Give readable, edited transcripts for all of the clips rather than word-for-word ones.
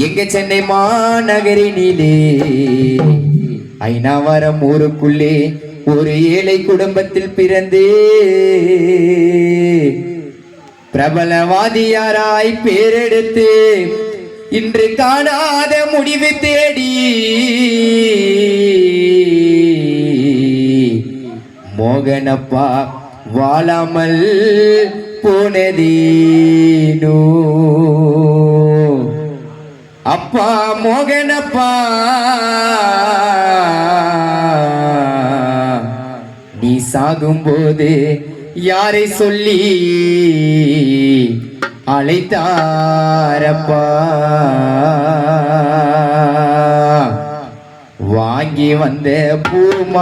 எங்க சென்னை மாநகரினிலே ஐநாவரம் ஊருக்குள்ளே ஒரு ஏழை குடும்பத்தில் பிறந்தே பிரபலவாதியாராய் பேரெடுத்து இன்று காணாத முடிவு தேடி மோகனப்பா வாழாமல் போனதீனோ அப்பா மோகனப்பா நீ சாகும்போது யாரை சொல்லி அழைத்தாரப்பா வாங்கி வந்த பூமாலதாவோ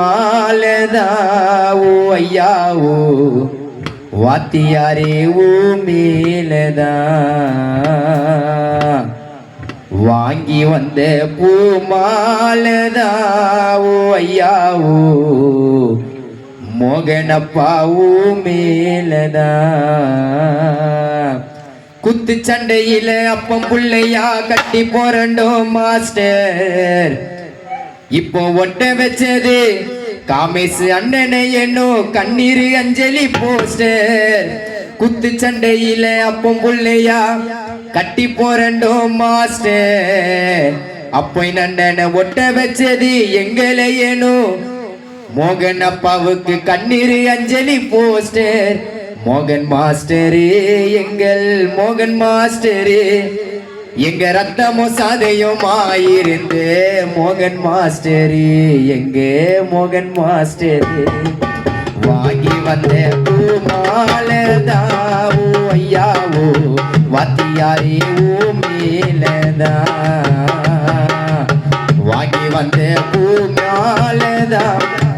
ஐயாவோ வாத்தியாரே ஓ மேலதா வாங்கி வந்த பூமாலதாவோ ஐயாவோ மோகனப்பாவோ மேலதா குத்து சண்டையில அப்பம் புள்ளையா கட்டி போறண்டோ மாஸ்டர் இப்போ ஒட்ட வச்சது காமேசு அண்ணனை என்னோ கண்ணீர் அஞ்சலி போஸ்டர் குத்து சண்டையில அப்பம் புள்ளையா கட்டி போறண்டோ மாஸ்டர் அப்போ அண்ணனை ஒட்ட வச்சது எங்களை ஏனோ மோகன் அப்பாவுக்கு கண்ணீர் அஞ்சலி போஸ்டர் மோகன் மாஸ்டரே எங்கள் மோகன் மாஸ்டரே எங்க ரத்தமோ சாதையுமாயிருந்து மோகன் மாஸ்டரே எங்க மோகன் மாஸ்டரே வாங்கி வந்த பூமாலதாவோ ஐயாவோ வாத்தியாரே ஓ மேலதா வாங்கி வந்த பூமாலதா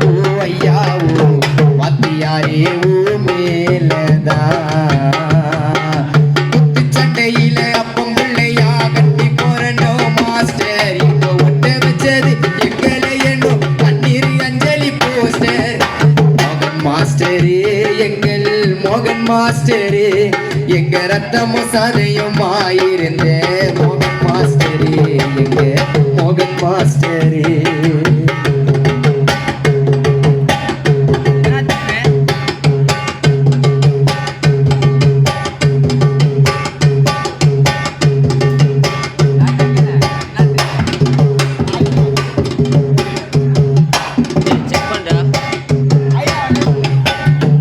ஓ ஐயாவோ வாத்தியாரே ஓ மேலதா மோகன் மாஸ்டரே எங்க ரத்தமோ சதையுமாயிருந்த மோகன் மாஸ்டரே எங்க மோகன் மாஸ்டரே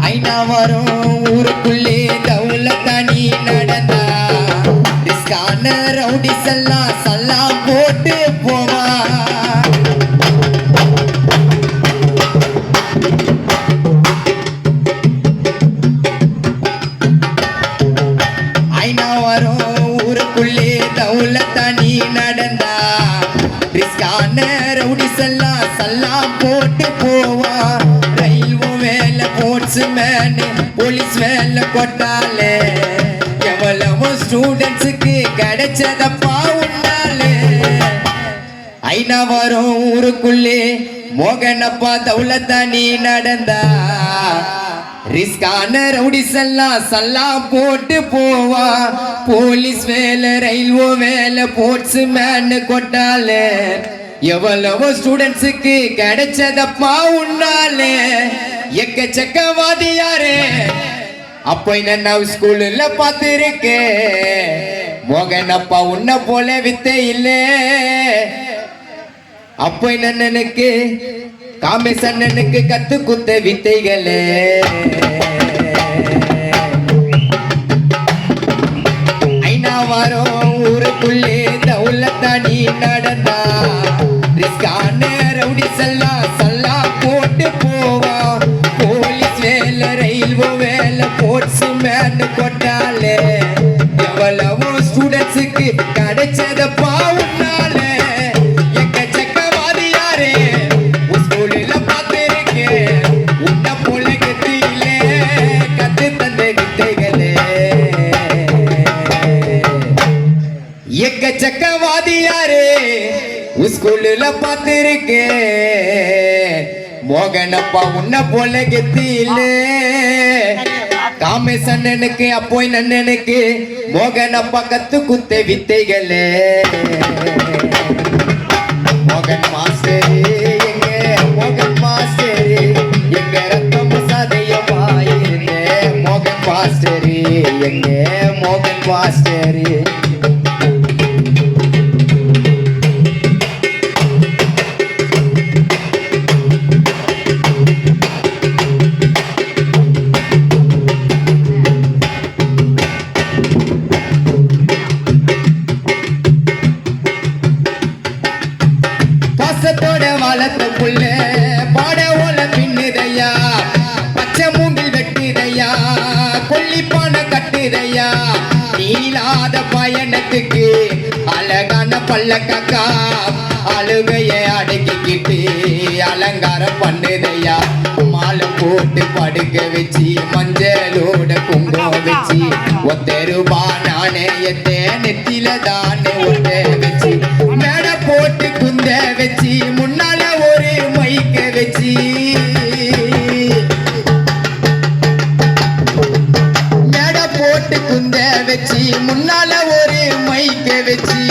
ஐநாவரம் ஊருக்குள்ளே தௌலத்தானி நடந்தா டிஸ்கான ரவுடிஸ் எல்லாம் சல்லாம் போட்டு போவா ஐநாவரம் ஊருக்குள்ளே தௌலத்தானி நடந்தா டிஸ்கான ரவுடிஸ் எல்லாம் சல்லாம் போட்டு போவா போலீஸ் வேலை கொட்டாலே எவ்வளவோ ஸ்டூடெண்ட்ஸுக்கு கிடைச்சதப்பா உண்டாலே ஐநாவரம் ஊருக்குள்ளே மோகனப்பா தௌலத்தானி நடந்தா ரிஸ்கான ரவுடிஸ் எல்லாம் சல்லாம் போட்டு போவா போலீஸ் வேலை ரயில்வே வேலை போர்ட்ஸ் மேன் கொட்டாலே எவ்வளவோ ஸ்டூடெண்ட்ஸுக்கு கிடைச்சதப்பா உண்டாலே எக்கச்சக்கவாதியாரே அப்போ நான் ஸ்கூல்ல பார்த்திருக்கே மோகனப்பா உன்ன போல வித்தை இல்லே அப்போ அண்ணனுக்கு காமேஸ் அண்ணனுக்கு கத்து குத்த வித்தைகளே ஐநாவரம் ஊருக்குள்ளே தௌலத்தானி நடந்தா ரிஸ்கான ரவுடிஸ் எல்லாம் சல்லா போட்டு போவா போலீஸ் வேலை ரயில்வே வேலை போர்ட்ஸ் மேன் கொட்டாலே எவ்வளவோ ஸ்டூடெண்ட்ஸுக்கு கிடைச்சதப்பா உன்னாலே எக்கச்சக்கவாதியாரே ஸ்கூலில் பார்த்திருக்கேன் உன்ன போல கத்தியிலே கத்து தந்த வித்தைகளே எக்கச்சக்கவாதியாரே ஸ்கூல்ல பார்த்திருக்கேன் மோகனப்பா உன்ன போல கெத்தி இல்லே காமேசண்ணனுக்கு அப்போய் நன்னனுக்கு மோகன் அப்பா கத்து குத்த வித்தைகளே மோகன் மாஸ்டர் எங்க மோகன் மாஸ்டர் எங்க ரத்தம் சதயமாயிருந்தே மோகன் மாஸ்டர் எங்க மோகன் மாஸ்டர் பாசத்தோட வளர்த்த புள்ள பாட ஓல பின்னுதையா பச்சை மூங்கில் வெட்டுதையா கொல்லிப்பான கட்டுதையா நீளாத பயணத்துக்கு அழகான பல்லக்கா அழுகைய அடக்கிக்கிட்டு அலங்காரம் பண்ணுதையா மாலை போட்டு படுக்க வச்சு மஞ்சளோட குங்குமம் வச்சு ஒத்த ரூபா நாணயத்தை நெத்தில தானே ஒட்ட வச்சு மேடை போட்டு குந்த வச்சு முன்னால ஒரு மைக்க வச்சு மேடை போட்டு குந்த வச்சு முன்னால ஒரு மைக்க வச்சு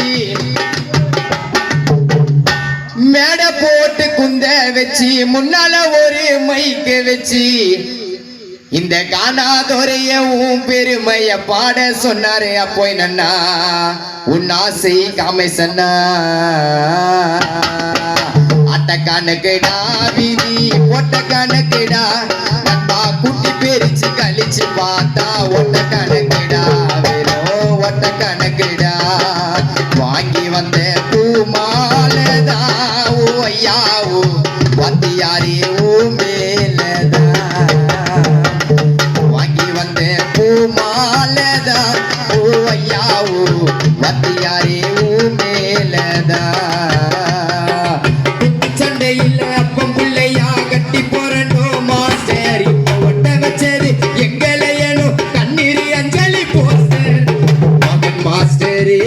மேடை போட்டு குந்த வச்சு முன்னால ஒரு மைக்க வச்சு இந்த காணாதொரைய உன் பெருமைய பாட சொன்னாரு அப்போய் நன்னா உன் ஆசை காமேசன்னா அட்ட கணக்குடா விதி ஒட்ட கணக்குடா நண்பா குட்டி பெரிச்சு கழிச்சு பார்த்தா ஒட்ட கணக்குடா வெறும் ஒட்ட கணக்குடா வாங்கி வந்த பூமாலதா ஓ ஐயாவோ வந்தியாரே ஓ மேலதா வாங்கி வந்த பூமாலதா ஓ ஐயாவோ வந்தியாரே ஓ மேலதா சண்டையில் அப்பம் பிள்ளையா கட்டி போறனோ மாஸ்டர் இப்ப ஒட்ட வச்சது எங்களையனோ கண்ணீர் அஞ்சலி போஸ்டர் மகன் மாஸ்டரே